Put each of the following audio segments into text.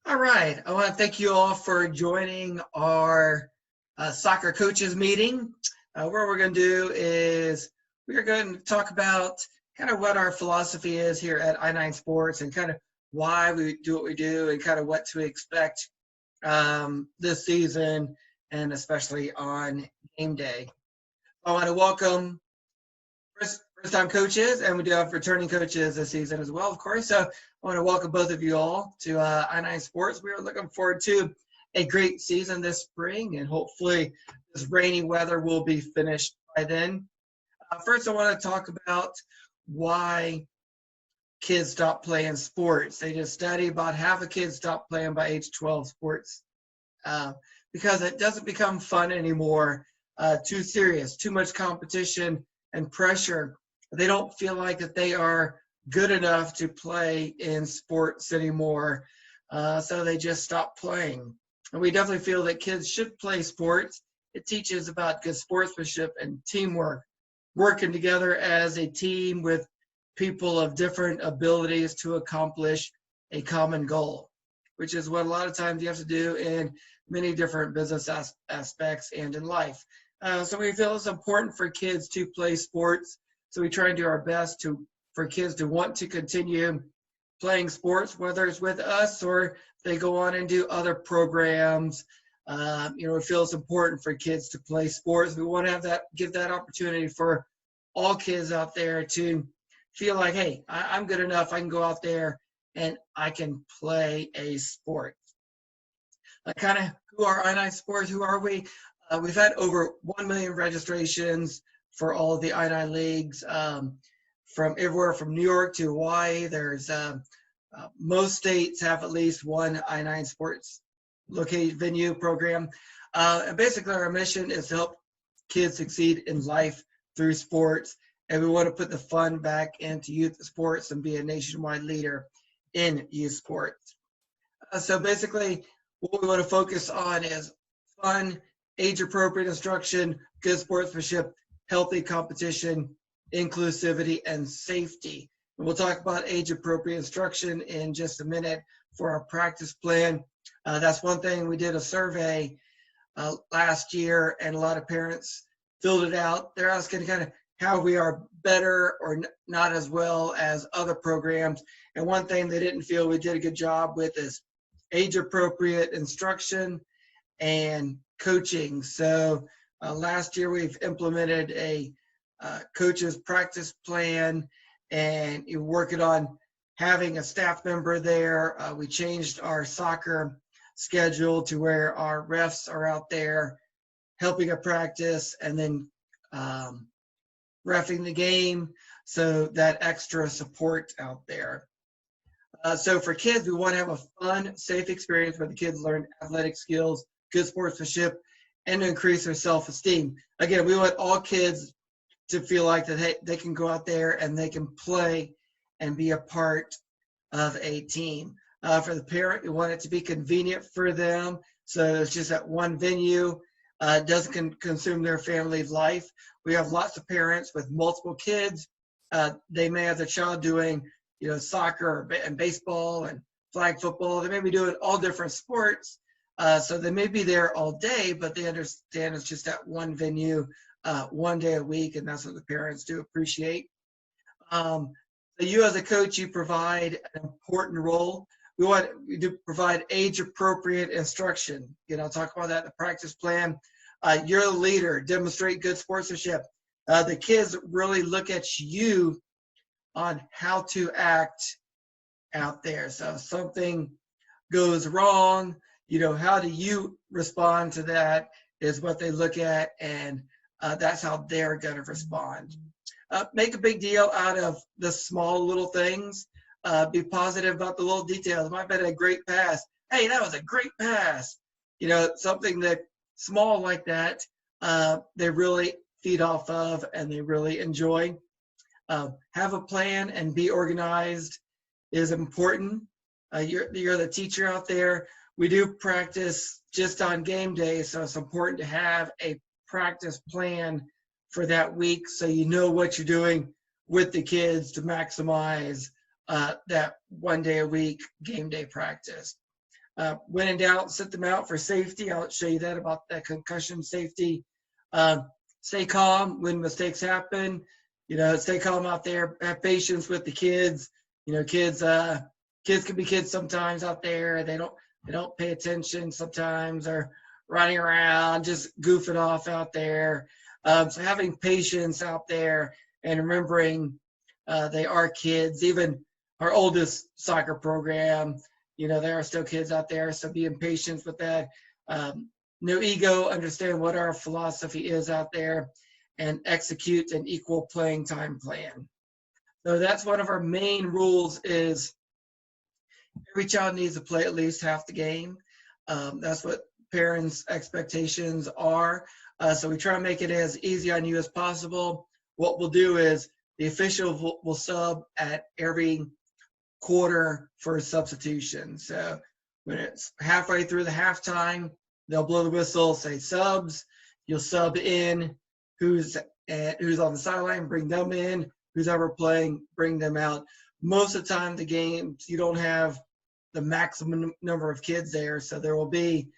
All right. I want to thank you all for joining our soccer coaches meeting. What we're going to do is we're going to talk about kind of what our philosophy is here at I9 Sports and kind of why we do what we do and kind of what to expect this season and especially on game day. I want to welcome first-time coaches, and we do have returning coaches this season as well, of course. So I want to welcome both of you all to I9 Sports. We are looking forward to a great season this spring, and hopefully this rainy weather will be finished by then. First, I want to talk about why kids stop playing sports. They just study about half of kids stop playing by age 12 sports uh, because it doesn't become fun anymore, too serious, too much competition and pressure. They don't feel like that they are good enough to play in sports anymore, so they just stop playing. And we definitely feel that kids should play sports. It teaches about good sportsmanship and teamwork, working together as a team with people of different abilities to accomplish a common goal, which is what a lot of times you have to do in many different business aspects and in life. So we feel it's important for kids to play sports. So we try and do our best for kids to want to continue playing sports, whether it's with us or they go on and do other programs. We feel it's important for kids to play sports. We want to give that opportunity for all kids out there to feel like, hey, I'm good enough. I can go out there and I can play a sport. Kind of who are I9 Sports? Who are we? We've had over 1 million registrations for all of the I9 leagues, from everywhere from New York to Hawaii. There's most states have at least one I9 Sports located venue program. And basically, our mission is to help kids succeed in life through sports. And we want to put the fun back into youth sports and be a nationwide leader in youth sports. So basically, what we want to focus on is fun, age-appropriate instruction, good sportsmanship, healthy competition, inclusivity, and safety. And we'll talk about age-appropriate instruction in just a minute for our practice plan. That's one thing. We did a survey last year, and a lot of parents filled it out. They're asking kind of how we are better or not as well as other programs. And one thing they didn't feel we did a good job with is age-appropriate instruction and coaching. So last year we've implemented a coach's practice plan, and you're working on having a staff member there. We changed our soccer schedule to where our refs are out there helping a practice and then reffing the game, so that extra support out there. So for kids, we want to have a fun, safe experience where the kids learn athletic skills, good sportsmanship, and to increase their self-esteem. Again, we want all kids to feel like that, hey, they can go out there and they can play and be a part of a team. For the parent, we want it to be convenient for them. So it's just at one venue. Doesn't consume their family life. We have lots of parents with multiple kids. They may have their child doing soccer and baseball and flag football. They may be doing all different sports. So they may be there all day, but they understand it's just at one venue, one day a week, and that's what the parents do appreciate. So you as a coach, you provide an important role. We do provide age-appropriate instruction. I'll talk about that in the practice plan. You're the leader. Demonstrate good sportsmanship. The kids really look at you on how to act out there. So if something goes wrong, how do you respond to that is what they look at, and that's how they're going to respond. Make a big deal out of the small little things. Be positive about the little details. It might have been a great pass. Hey, that was a great pass. Something that small like that, they really feed off of and they really enjoy. Have a plan and be organized is important. You're the teacher out there. We do practice just on game day, so it's important to have a practice plan for that week so you know what you're doing with the kids to maximize that one day a week game day practice. When in doubt, sit them out for safety. I'll show you that about that concussion safety. Stay calm when mistakes happen. Stay calm out there. Have patience with the kids. Kids can be kids sometimes out there. They don't pay attention sometimes, or running around, just goofing off out there. So having patience out there and remembering they are kids. Even our oldest soccer program, there are still kids out there. So being patient with that. No ego, understand what our philosophy is out there, and execute an equal playing time plan. So that's one of our main rules is every child needs to play at least half the game. That's what parents' expectations are. So we try to make it as easy on you as possible. What we'll do is the official will sub at every quarter for substitution. So when it's halfway through the halftime, they'll blow the whistle, say subs. You'll sub in who's on the sideline, bring them in. Who's ever playing, bring them out. Most of the time, the games, you don't have the maximum number of kids there, so there will be,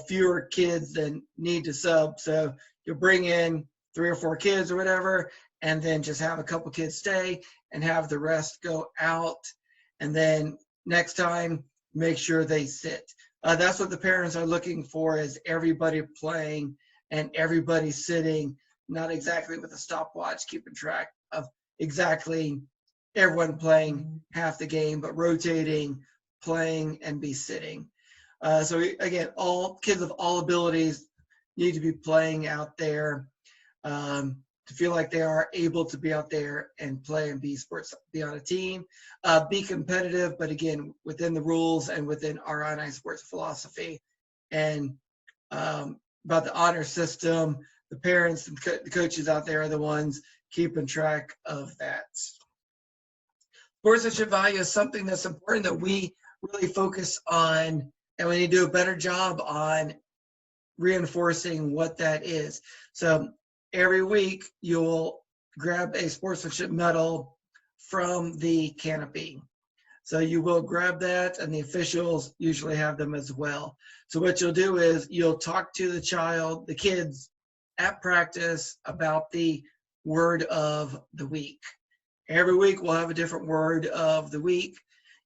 fewer kids than need to sub. So you'll bring in 3 or 4 kids or whatever, and then just have a couple kids stay and have the rest go out. And then next time, make sure they sit. That's what the parents are looking for, is everybody playing and everybody sitting, not exactly with a stopwatch keeping track of exactly everyone playing half the game, but rotating, playing, and be sitting. So again, all kids of all abilities need to be playing out there to feel like they are able to be out there and play and be on a team. Be competitive, but again, within the rules and within our Illini sports philosophy. And about the honor system, the parents and the coaches out there are the ones keeping track of that. Sportsmanship value is something that's important that we really focus on, and we need to do a better job on reinforcing what that is. So every week you'll grab a sportsmanship medal from the canopy. So you will grab that, and the officials usually have them as well. So what you'll do is you'll talk to the kids at practice about the word of the week. Every week we'll have a different word of the week.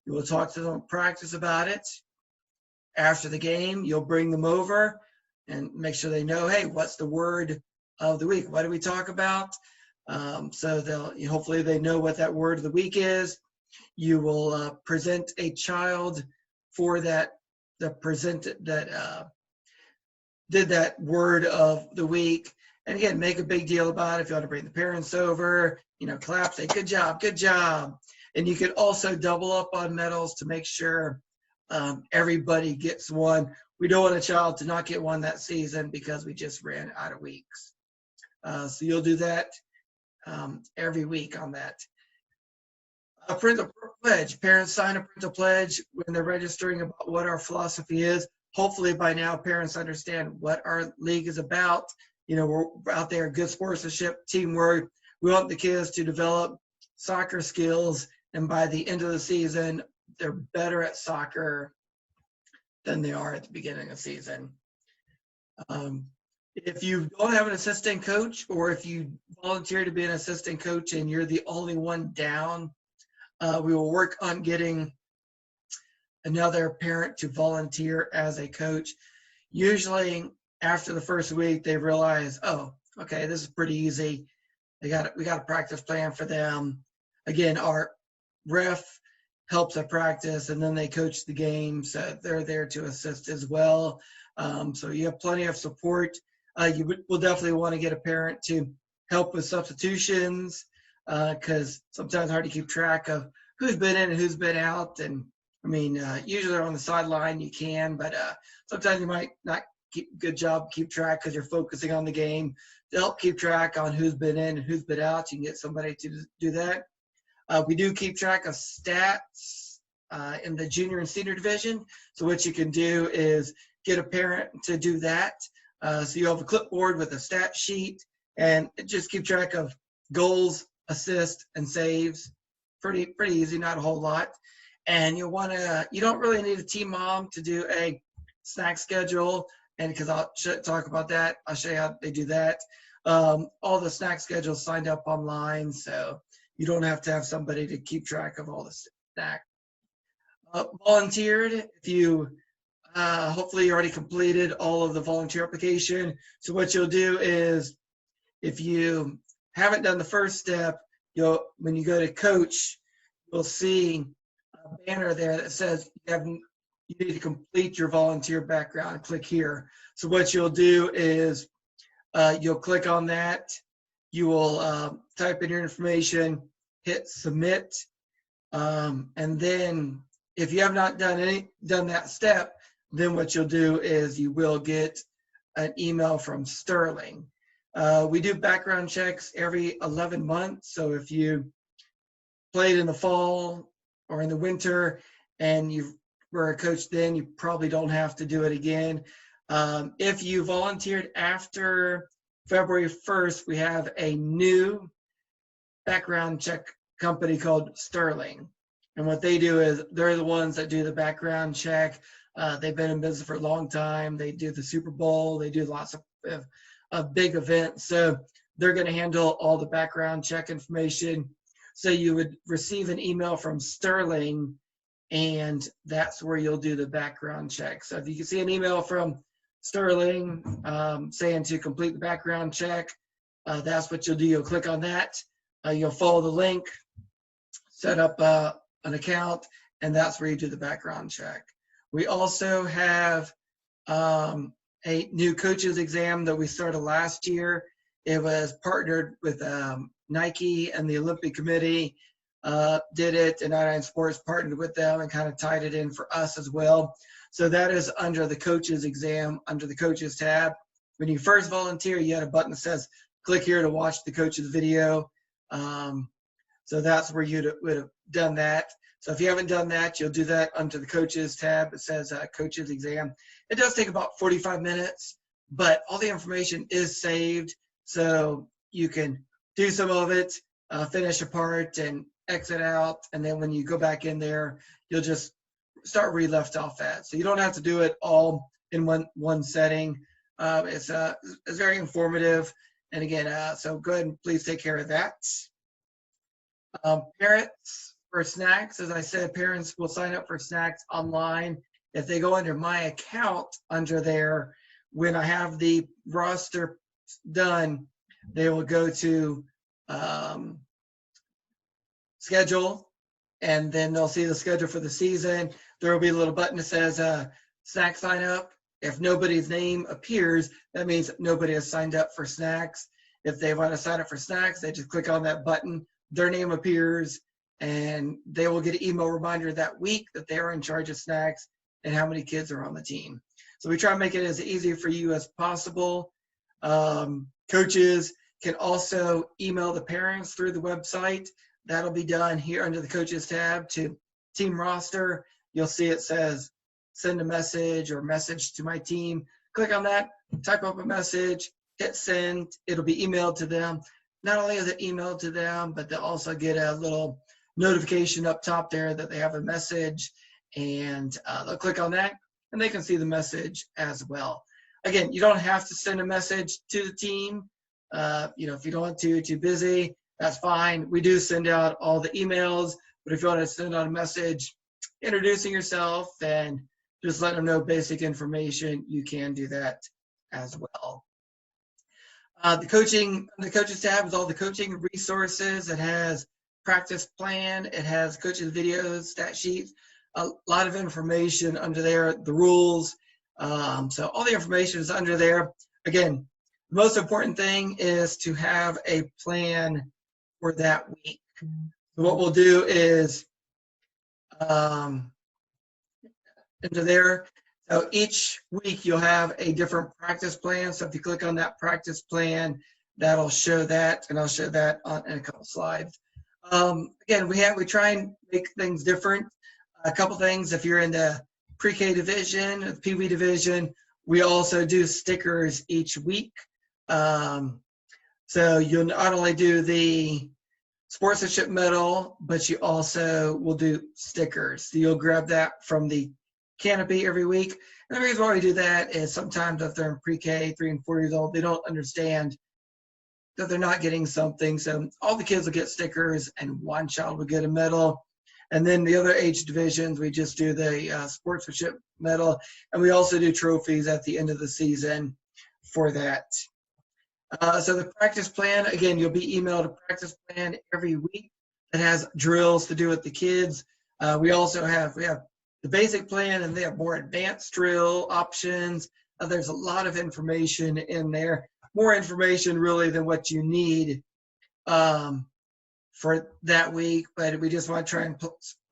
You will talk to them at practice about it. After the game, you'll bring them over and make sure they know, hey, what's the word of the week? What do we talk about? So hopefully they know what that word of the week is. You will present a child for that did that word of the week. And again, make a big deal about it. If you want to bring the parents over, clap, say, good job, good job. And you could also double up on medals to make sure everybody gets one. We don't want a child to not get one that season because we just ran out of weeks. So you'll do that every week on that. A parental pledge. Parents sign a parental pledge when they're registering about what our philosophy is. Hopefully by now parents understand what our league is about. We're out there, good sportsmanship, teamwork. We want the kids to develop soccer skills, and by the end of the season, they're better at soccer than they are at the beginning of the season. If you don't have an assistant coach, or if you volunteer to be an assistant coach and you're the only one down, we will work on getting another parent to volunteer as a coach. Usually after the first week, they realize, oh, okay, this is pretty easy. We got a practice plan for them. Again, our ref helps at practice, and then they coach the games. They're there to assist as well. So you have plenty of support. You will definitely want to get a parent to help with substitutions, because sometimes it's hard to keep track of who's been in and who's been out. And usually on the sideline you can, but sometimes you might not keep track because you're focusing on the game. To help keep track on who's been in and who's been out, you can get somebody to do that. We do keep track of stats in the junior and senior division. So what you can do is get a parent to do that. So you have a clipboard with a stat sheet, and just keep track of goals, assists, and saves. Pretty easy, not a whole lot. And you don't really need a team mom to do a snack schedule. And because I'll talk about that, I'll show you how they do that. All the snack schedules signed up online, so you don't have to have somebody to keep track of all the snack. Volunteered, if you hopefully you already completed all of the volunteer application. So what you'll do is, if you haven't done the first step, when you go to coach, you'll see a banner there that says you need to complete your volunteer background. Click here. So what you'll do is you'll click on that. You will type in your information, hit submit, and then if you have not done that step, then what you'll do is you will get an email from Sterling. We do background checks every 11 months. So if you played in the fall or in the winter and you were a coach then, you probably don't have to do it again. If you volunteered after February 1st, we have a new background check company called Sterling. And what they do is they're the ones that do the background check. They've been in business for a long time. They do the Super Bowl. They do lots of big events. So they're going to handle all the background check information. So you would receive an email from Sterling, and that's where you'll do the background check. So if you can see an email from Sterling saying to complete the background check, that's what you'll do. You'll click on that. You'll follow the link, set up an account, and that's where you do the background check. We also have a new coaches exam that we started last year. It was partnered with Nike and the Olympic Committee did it, and 99 Sports partnered with them and kind of tied it in for us as well. So that is under the coaches exam, under the coaches tab. When you first volunteer, you had a button that says, click here to watch the coaches video. So that's where you would have done that. So if you haven't done that, you'll do that under the coaches tab. It says coaches exam. It does take about 45 minutes, but all the information is saved. So you can do some of it, finish a part and exit out. And then when you go back in there, you'll just start where you left off at. So you don't have to do it all in one setting. It's very informative. And again, so go ahead and please take care of that. Parents for snacks, as I said, parents will sign up for snacks online. If they go under my account under there, when I have the roster done, they will go to schedule, and then they'll see the schedule for the season. There will be a little button that says snack sign up. If nobody's name appears, that means nobody has signed up for snacks. If they want to sign up for snacks, they just click on that button, their name appears, and they will get an email reminder that week that they are in charge of snacks and how many kids are on the team. So we try to make it as easy for you as possible. Coaches can also email the parents through the website. That'll be done here under the coaches tab to team roster. You'll see it says send a message or message to my team. Click on that, type up a message, hit send. It'll be emailed to them. Not only is it emailed to them, but they'll also get a little notification up top there that they have a message, and they'll click on that and they can see the message as well. Again, you don't have to send a message to the team. If you don't want to, too busy, that's fine. We do send out all the emails, but if you want to send out a message introducing yourself and just let them know basic information, you can do that as well. The coaches tab is all the coaching resources. It has practice plan. It has coaches videos, stat sheets, a lot of information under there, the rules. So all the information is under there. Again, the most important thing is to have a plan for that week. So what we'll do is into there. So each week you'll have a different practice plan. So if you click on that practice plan, that'll show that, and I'll show that in a couple slides. Again, we try and make things different. A couple things, if you're in the pre-K division, the Pee Wee division, we also do stickers each week. So you'll not only do the sponsorship medal, but you also will do stickers. So you'll grab that from the canopy every week. And the reason why we do that is sometimes if they're in pre-K, 3 and 4 years old, they don't understand that they're not getting something. So all the kids will get stickers and one child will get a medal. And then the other age divisions, we just do the sportsmanship medal. And we also do trophies at the end of the season for that. So the practice plan, again, you'll be emailed a practice plan every week that has drills to do with the kids. We also have the basic plan, and they have more advanced drill options. There's a lot of information in there, more information really than what you need for that week, but we just want to try and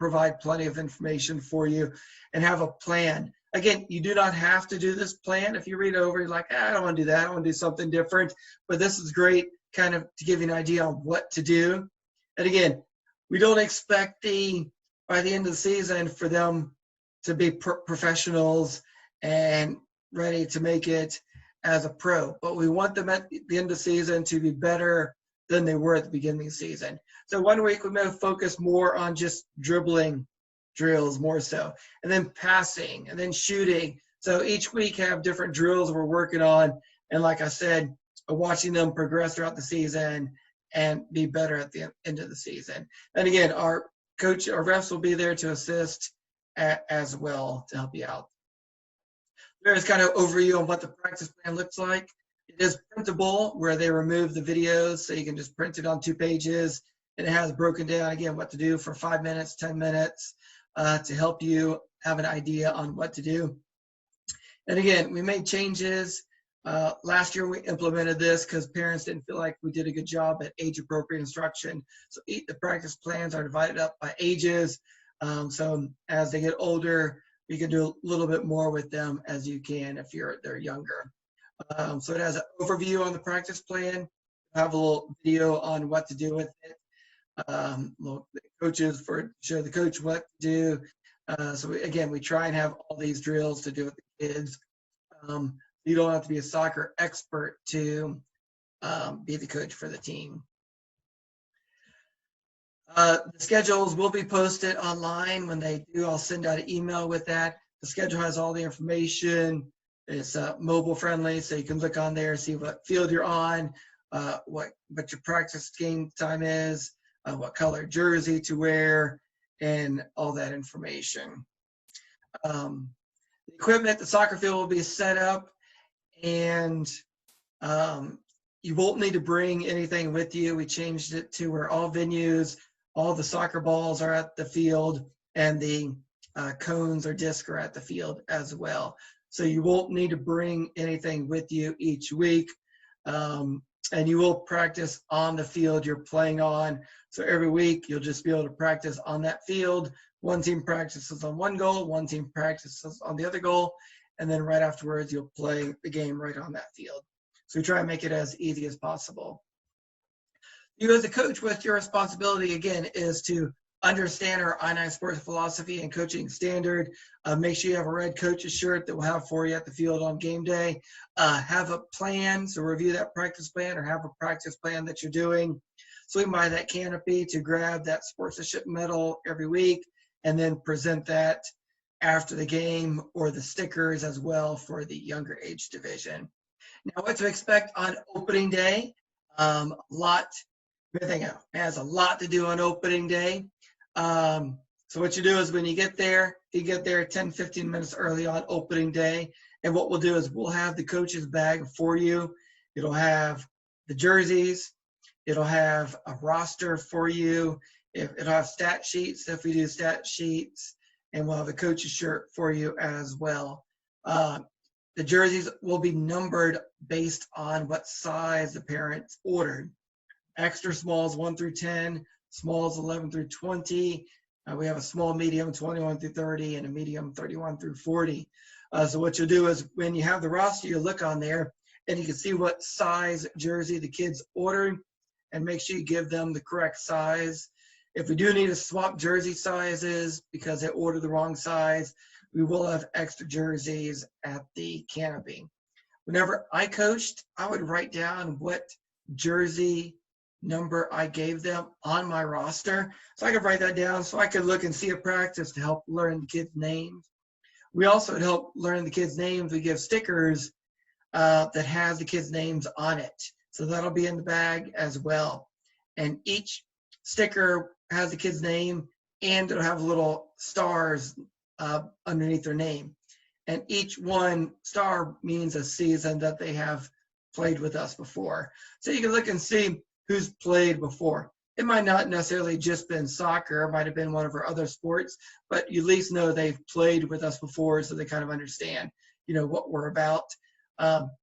provide plenty of information for you and have a plan. Again, you do not have to do this plan. If you read over, you're like, I don't want to do that. I want to do something different. But this is great kind of to give you an idea on what to do. And again, we don't expect by the end of the season for them to be professionals and ready to make it as a pro. But we want them at the end of the season to be better than they were at the beginning of the season. So one week we may focus more on just dribbling drills more so, and then passing, and then shooting. So each week have different drills we're working on. And like I said, watching them progress throughout the season and be better at the end of the season. And again, our refs will be there to assist as well to help you out. There's kind of overview on what the practice plan looks like. It is printable, where they remove the videos, so you can just print it on 2 pages. And it has broken down, again, what to do for 5 minutes, 10 minutes to help you have an idea on what to do. And again, we made changes. Last year we implemented this because parents didn't feel like we did a good job at age-appropriate instruction. So the practice plans are divided up by ages. So as they get older, we can do a little bit more with them as you can if they're younger. So it has an overview on the practice plan. I have a little video on what to do with it. Little coaches show the coach what to do. So we try and have all these drills to do with the kids. You don't have to be a soccer expert to be the coach for the team. The schedules will be posted online. When they do, I'll send out an email with that. The schedule has all the information. It's mobile friendly, so you can look on there, see what field you're on, what your practice game time is, what color jersey to wear, and all that information. The equipment, the soccer field will be set up, and you won't need to bring anything with you. We changed it to where all venues, all the soccer balls are at the field, and the cones or discs are at the field as well. So you won't need to bring anything with you each week. And you will practice on the field you're playing on. So every week you'll just be able to practice on that field. One team practices on one goal, one team practices on the other goal, and then right afterwards you'll play the game right on that field. So we try and make it as easy as possible. You as a coach, with your responsibility, again, is to understand our I-9 sports philosophy and coaching standard. Make sure you have a red coach's shirt that we'll have for you at the field on game day. Have a plan, so review that practice plan or have a practice plan that you're doing. Swing by that canopy to grab that sportsmanship medal every week and then present that after the game, or the stickers as well for the younger age division. Now, what to expect on opening day? Everything has a lot to do on opening day. So what you do is when you get there 10, 15 minutes early on opening day. And what we'll do is we'll have the coach's bag for you. It'll have the jerseys. It'll have a roster for you. It'll have stat sheets if we do stat sheets. And we'll have a coach's shirt for you as well. The jerseys will be numbered based on what size the parents ordered. Extra smalls 1 through 10, smalls 11 through 20. We have a small medium 21 through 30 and a medium 31 through 40. So what you'll do is when you have the roster, you look on there and you can see what size jersey the kids ordered and make sure you give them the correct size. If we do need to swap jersey sizes because they ordered the wrong size, we will have extra jerseys at the canopy. Whenever I coached, I would write down what jersey number I gave them on my roster. So I could write that down so I could look and see a practice to help learn the kids' names. We also, to help learn the kids' names, we give stickers that has the kids' names on it. So that'll be in the bag as well. And each sticker has the kid's name, and it'll have little stars underneath their name. And each one star means a season that they have played with us before. So you can look and see who's played before. It might not necessarily just been soccer, it might have been one of our other sports, but you at least know they've played with us before, so they kind of understand, what we're about.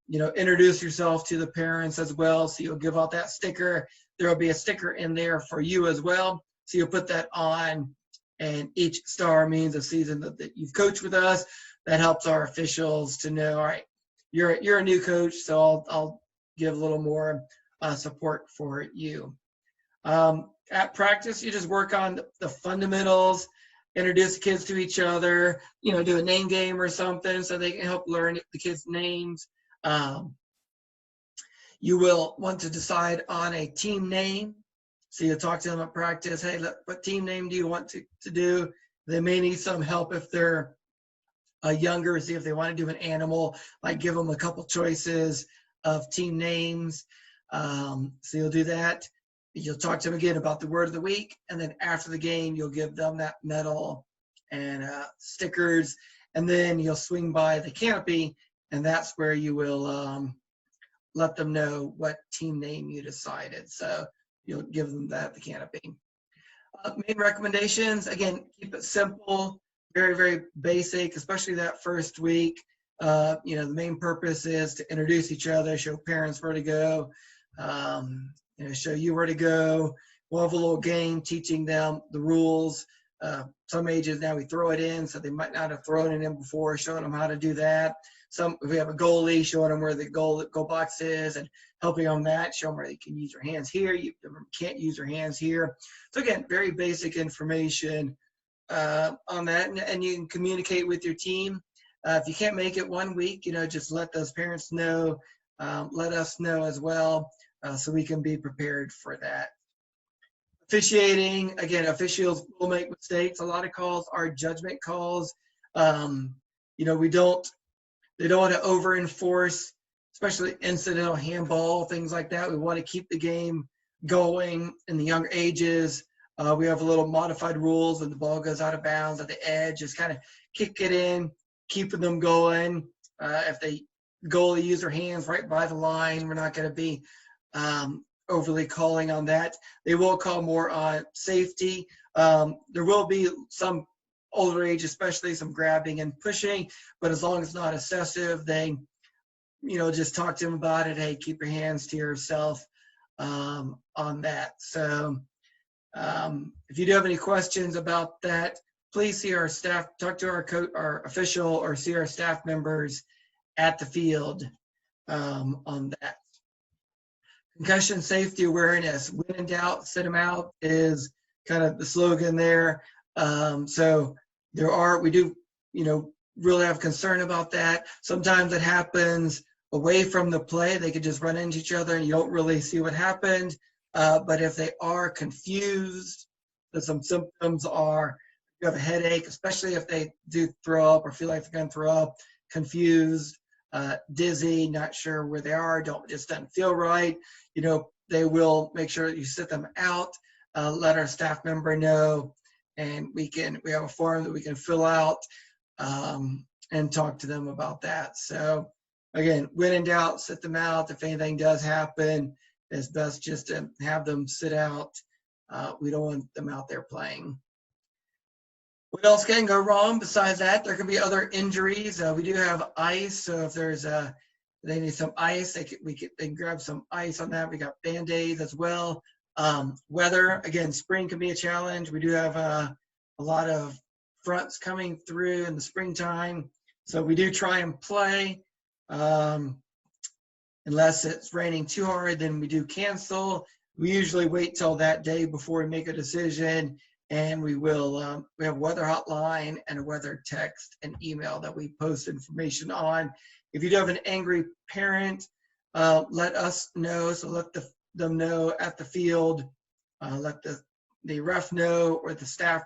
Introduce yourself to the parents as well. So you'll give out that sticker. There will be a sticker in there for you as well. So you'll put that on, and each star means a season that you've coached with us. That helps our officials to know, all right, you're a new coach, so I'll give a little more support for you. At practice, you just work on the fundamentals, introduce the kids to each other, do a name game or something so they can help learn the kids' names. You will want to decide on a team name. So you'll talk to them at practice, hey, look, what team name do you want to do? They may need some help if they're younger, see if they want to do an animal, like give them a couple choices of team names. So you'll do that. You'll talk to them again about the word of the week, and then after the game, you'll give them that medal and stickers, and then you'll swing by the canopy, and that's where you will let them know what team name you decided. So you'll give them that, the canopy. Main recommendations, again, keep it simple, very, very basic, especially that first week. The main purpose is to introduce each other, show parents where to go, show you where to go. We'll have a little game teaching them the rules. Some ages now we throw it in, so they might not have thrown it in before, showing them how to do that. If we have a goalie, showing them where the goal box is and helping on that, show them where they can use their hands here. You can't use their hands here. So again, very basic information on that, and you can communicate with your team. If you can't make it one week, just let those parents know, let us know as well, so we can be prepared for that. Officiating, again, officials will make mistakes. A lot of calls are judgment calls. They don't want to over-enforce, especially incidental handball, things like that. We want to keep the game going in the younger ages. We have a little modified rules when the ball goes out of bounds at the edge, just kind of kick it in, keeping them going. If the goalie use their hands right by the line, we're not going to be overly calling on that. They will call more on safety. There will be some older age, especially some grabbing and pushing, but as long as it's not excessive, they, just talk to them about it. Hey, keep your hands to yourself on that. So if you do have any questions about that, please see our staff, talk to our official, or see our staff members at the field on that. Concussion safety awareness. When in doubt, sit them out is kind of the slogan there. So we do, really have concern about that. Sometimes it happens away from the play. They could just run into each other and you don't really see what happened. But if they are confused, some symptoms are you have a headache, especially if they do throw up or feel like they're going to throw up, confused, dizzy, not sure where they are, just doesn't feel right. They will make sure that you sit them out, let our staff member know, and we have a form that we can fill out and talk to them about that. So again, when in doubt, sit them out. If anything does happen, it's best just to have them sit out. We don't want them out there playing. What else can go wrong besides that? There could be other injuries. We do have ice, so if they need some ice, they can grab some ice on that. We got Band-Aids as well. Weather, again, spring can be a challenge. We do have a lot of fronts coming through in the springtime, so we do try and play. Unless it's raining too hard, then we do cancel. We usually wait till that day before we make a decision, and we will. We have a weather hotline and a weather text and email that we post information on. If you do have an angry parent, let us know. So let them know at the field, let the ref know or the staff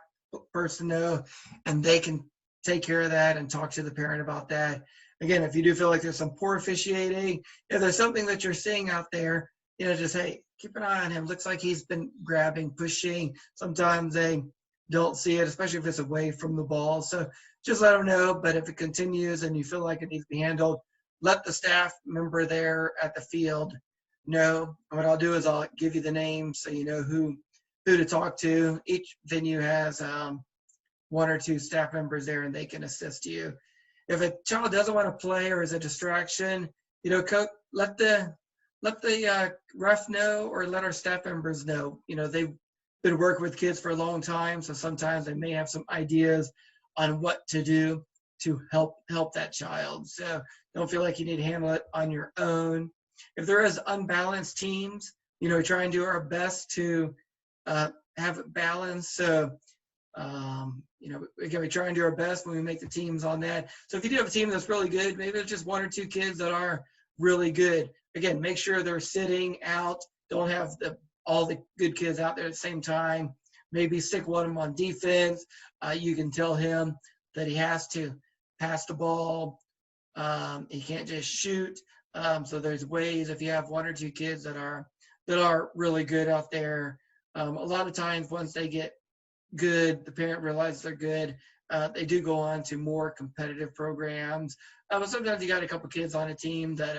person know, and they can take care of that and talk to the parent about that. Again, if you do feel like there's some poor officiating, if there's something that you're seeing out there, just hey, keep an eye on him. Looks like he's been grabbing, pushing. Sometimes they don't see it, especially if it's away from the ball. So just let them know. But if it continues and you feel like it needs to be handled, let the staff member there at the field know. What I'll do is I'll give you the name so you know who to talk to. Each venue has 1 or 2 staff members there, and they can assist you. If a child doesn't want to play or is a distraction, coach, let the ref know or let our staff members know. They've been working with kids for a long time, so sometimes they may have some ideas on what to do to help that child. So don't feel like you need to handle it on your own. If there is unbalanced teams, try and do our best to have it balanced. So we try and do our best when we make the teams on that. So if you do have a team that's really good, maybe it's just 1 or 2 kids that are really good. Again, make sure they're sitting out. Don't have all the good kids out there at the same time. Maybe stick one of them on defense. You can tell him that he has to pass the ball. He can't just shoot. So there's ways if you have 1 or 2 kids that are really good out there. A lot of times once they get good, the parent realizes they're good, they do go on to more competitive programs. But sometimes you got a couple kids on a team that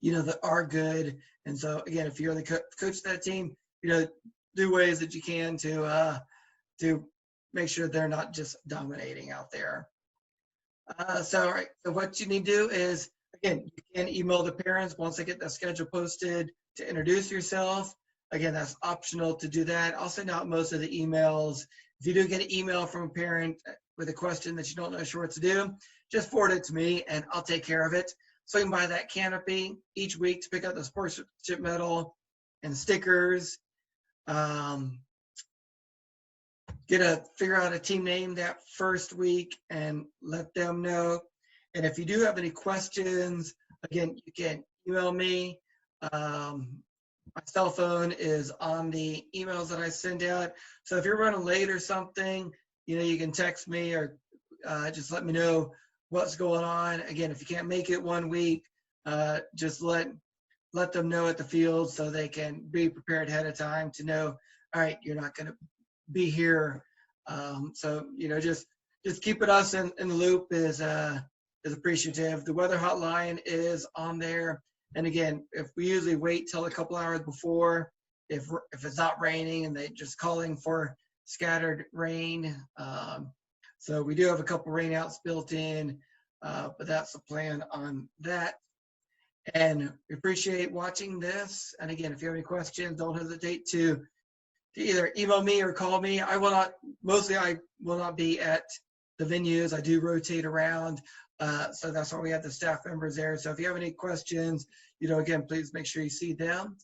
that are good. And so again, if you're the coach of that team, do ways that you can to make sure they're not just dominating out there. So what you need to do is, again, you can email the parents once they get the schedule posted to introduce yourself. Again, that's optional to do that. I'll send out most of the emails. If you do get an email from a parent with a question that you don't know sure what to do, just forward it to me and I'll take care of it. So you can buy that canopy each week to pick up the sportsmanship medal and stickers. Figure out a team name that first week and let them know. And if you do have any questions, again, you can email me. My cell phone is on the emails that I send out. So if you're running late or something, you can text me or just let me know what's going on. Again, if you can't make it 1 week, just let them know at the field so they can be prepared ahead of time to know, all right, you're not going to be here. So just keeping us in the loop is appreciative. The weather hotline is on there. And again, if we usually wait till a couple hours before, if it's not raining and they just calling for scattered rain. So we do have a couple rainouts built in, but that's the plan on that. And we appreciate watching this. And again, if you have any questions, don't hesitate to either email me or call me. I will not be at the venues. I do rotate around. So that's why we have the staff members there. So if you have any questions, again, please make sure you see them.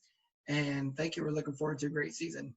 And thank you. We're looking forward to a great season.